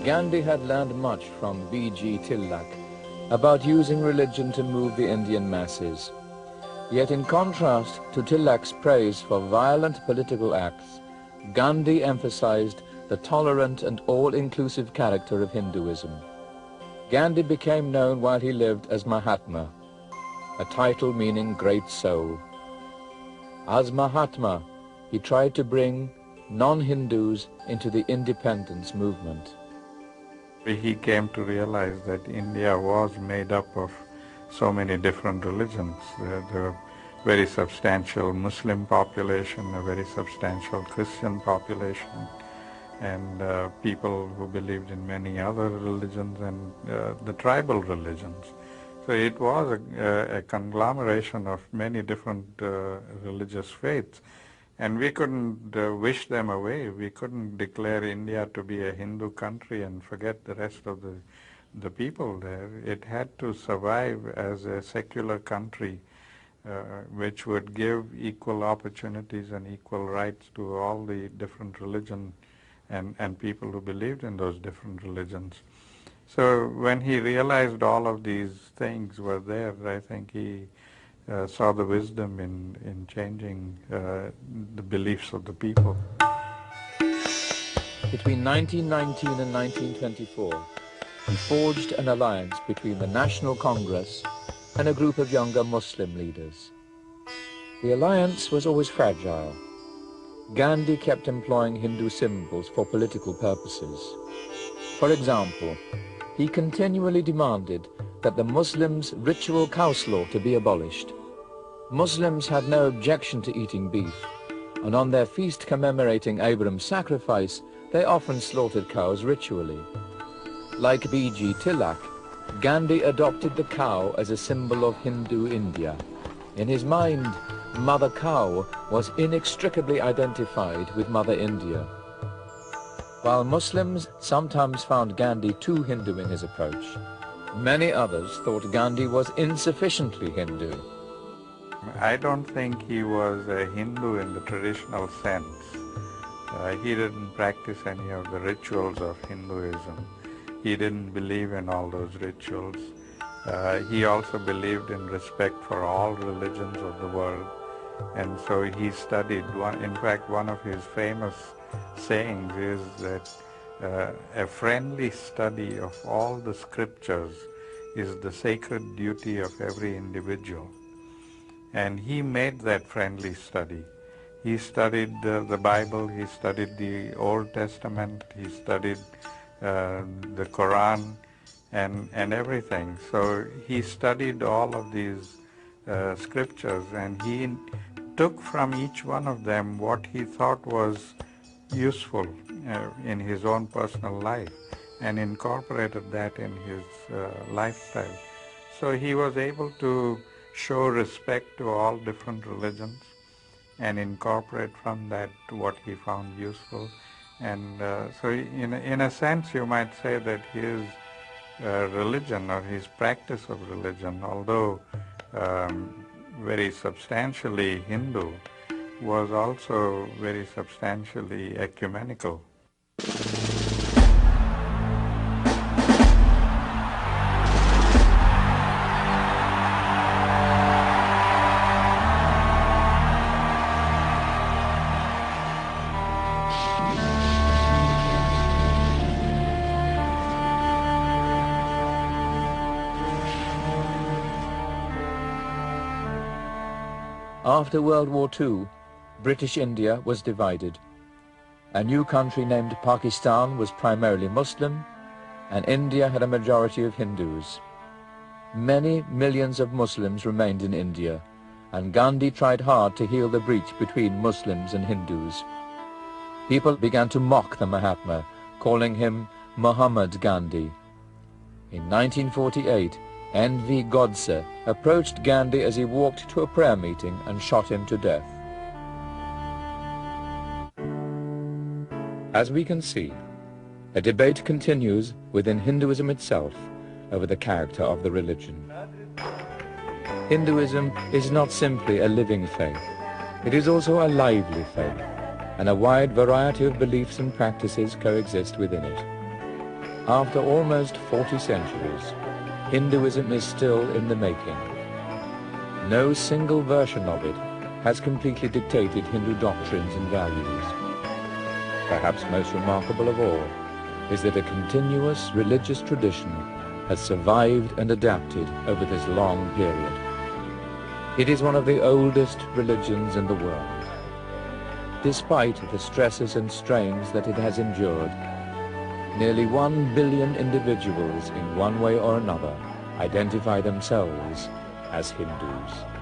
Gandhi had learned much from B.G. Tilak about using religion to move the Indian masses. Yet in contrast to Tilak's praise for violent political acts, Gandhi emphasized the tolerant and all-inclusive character of Hinduism. Gandhi became known while he lived as Mahatma, a title meaning great soul. As Mahatma, he tried to bring non-Hindus into the independence movement. He came to realize that India was made up of so many different religions. There were very substantial Muslim population, a very substantial Christian population, and people who believed in many other religions and the tribal religions. So it was a conglomeration of many different religious faiths. And we couldn't wish them away. We couldn't declare India to be a Hindu country and forget the rest of the people there. It had to survive as a secular country which would give equal opportunities and equal rights to all the different religions and people who believed in those different religions. So when he realized all of these things were there, I think he saw the wisdom in changing the beliefs of the people. Between 1919 and 1924, he forged an alliance between the National Congress and a group of younger Muslim leaders. The alliance was always fragile. Gandhi kept employing Hindu symbols for political purposes. For example, he continually demanded that the Muslims' ritual cow slaughter be abolished. Muslims had no objection to eating beef, and on their feast commemorating Abraham's sacrifice, they often slaughtered cows ritually. Like B.G. Tilak, Gandhi adopted the cow as a symbol of Hindu India. In his mind, Mother Cow was inextricably identified with Mother India. While Muslims sometimes found Gandhi too Hindu in his approach, many others thought Gandhi was insufficiently Hindu. I don't think he was a Hindu in the traditional sense. He didn't practice any of the rituals of Hinduism. He didn't believe in all those rituals. He also believed in respect for all religions of the world. And so he studied. In fact, one of his famous sayings is that a friendly study of all the scriptures is the sacred duty of every individual. And he made that friendly study. He studied the Bible, he studied the Old Testament, he studied the Quran and everything. So he studied all of these scriptures, and he took from each one of them what he thought was useful in his own personal life and incorporated that in his lifestyle. So he was able to show respect to all different religions and incorporate from that what he found useful. And so in a sense you might say that his religion or his practice of religion, although very substantially Hindu, was also very substantially ecumenical. After World War II, British India was divided. A new country named Pakistan was primarily Muslim, and India had a majority of Hindus. Many millions of Muslims remained in India, and Gandhi tried hard to heal the breach between Muslims and Hindus. People began to mock the Mahatma, calling him Muhammad Gandhi. In 1948, N.V. Godse approached Gandhi as he walked to a prayer meeting and shot him to death. As we can see, a debate continues within Hinduism itself over the character of the religion. Hinduism is not simply a living faith. It is also a lively faith, and a wide variety of beliefs and practices coexist within it. After almost 40 centuries, Hinduism is still in the making. No single version of it has completely dictated Hindu doctrines and values. Perhaps most remarkable of all is that a continuous religious tradition has survived and adapted over this long period. It is one of the oldest religions in the world. Despite the stresses and strains that it has endured, nearly 1 billion individuals in one way or another identify themselves as Hindus.